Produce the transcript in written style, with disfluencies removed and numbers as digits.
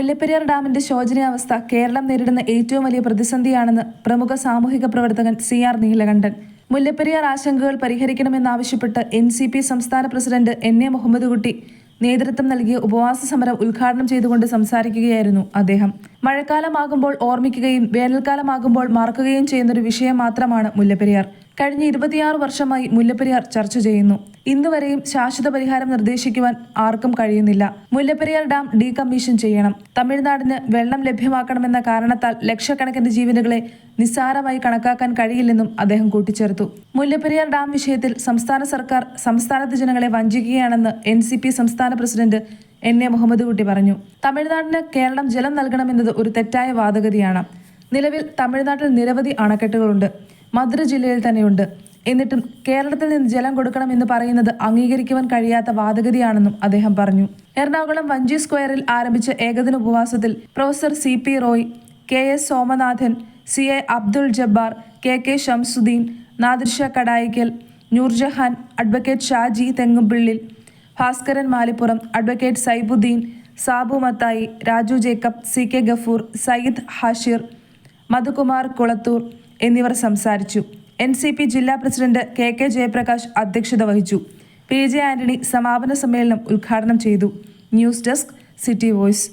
മുല്ലപ്പെരിയാർ ഡാമിന്റെ ശോചനീയാവസ്ഥ കേരളം നേരിടുന്ന ഏറ്റവും വലിയ പ്രതിസന്ധിയാണെന്ന് പ്രമുഖ സാമൂഹിക പ്രവർത്തകൻ CR നീലകണ്ഠൻ. മുല്ലപ്പെരിയാർ ആശങ്കകൾ പരിഹരിക്കണമെന്നാവശ്യപ്പെട്ട് NCP സംസ്ഥാന പ്രസിഡന്റ് NA മുഹമ്മദ് കുട്ടി നേതൃത്വം നൽകിയ ഉപവാസ സമരം ഉദ്ഘാടനം ചെയ്തുകൊണ്ട് സംസാരിക്കുകയായിരുന്നു അദ്ദേഹം. മഴക്കാലമാകുമ്പോൾ ഓർമ്മിക്കുകയും വേനൽക്കാലമാകുമ്പോൾ മറക്കുകയും ചെയ്യുന്നൊരു വിഷയം മാത്രമാണ് മുല്ലപ്പെരിയാർ. കഴിഞ്ഞ 26 വർഷമായി മുല്ലപ്പെരിയാർ ചർച്ച ചെയ്യുന്നു. ഇന്നുവരെയും ശാശ്വത പരിഹാരം നിർദ്ദേശിക്കുവാൻ ആർക്കും കഴിയുന്നില്ല. മുല്ലപ്പെരിയാർ ഡാം ഡീകമ്മീഷൻ ചെയ്യണം. തമിഴ്നാടിന് വെള്ളം ലഭ്യമാക്കണമെന്ന കാരണത്താൽ ലക്ഷക്കണക്കിന് ജീവനുകളെ നിസ്സാരമായി കണക്കാക്കാൻ കഴിയില്ലെന്നും അദ്ദേഹം കൂട്ടിച്ചേർത്തു. മുല്ലപ്പെരിയാർ ഡാം വിഷയത്തിൽ സംസ്ഥാന സർക്കാർ സംസ്ഥാനത്തെ ജനങ്ങളെ വഞ്ചിക്കുകയാണെന്ന് NCP സംസ്ഥാന പ്രസിഡന്റ് NA മുഹമ്മദ് കുട്ടി പറഞ്ഞു. തമിഴ്നാടിന് കേരളം ജലം നൽകണമെന്നത് ഒരു തെറ്റായ വാദഗതിയാണ്. നിലവിൽ തമിഴ്നാട്ടിൽ നിരവധി അണക്കെട്ടുകളുണ്ട്. മധുര ജില്ലയിൽ തന്നെയുണ്ട്. എന്നിട്ടും കേരളത്തിൽ നിന്ന് ജലം കൊടുക്കണമെന്ന് പറയുന്നത് അംഗീകരിക്കുവാൻ കഴിയാത്ത വാദഗതിയാണെന്നും അദ്ദേഹം പറഞ്ഞു. എറണാകുളം വഞ്ചി സ്ക്വയറിൽ ആരംഭിച്ച ഏകദിന ഉപവാസത്തിൽ professor CP Roy, KS Somanathan, CA Abdul Jabbar, KK Shamsuddin, Nadirsha Kadayikkal, Noorjahan, advocate Shaji Thenguppillil, Bhaskaran Malippuram, advocate Saibuddin, Sabu Mathai, Raju Jacob, CK Gafoor, Sayyid Hashir, Madhukumar Kulathoor എന്നിവർ സംസാരിച്ചു. NCP ജില്ലാ പ്രസിഡന്റ് KK ജയപ്രകാശ് അധ്യക്ഷത വഹിച്ചു. PJ ആന്റണി സമാപന സമ്മേളനം ഉദ്ഘാടനം ചെയ്തു. News desk, city voice.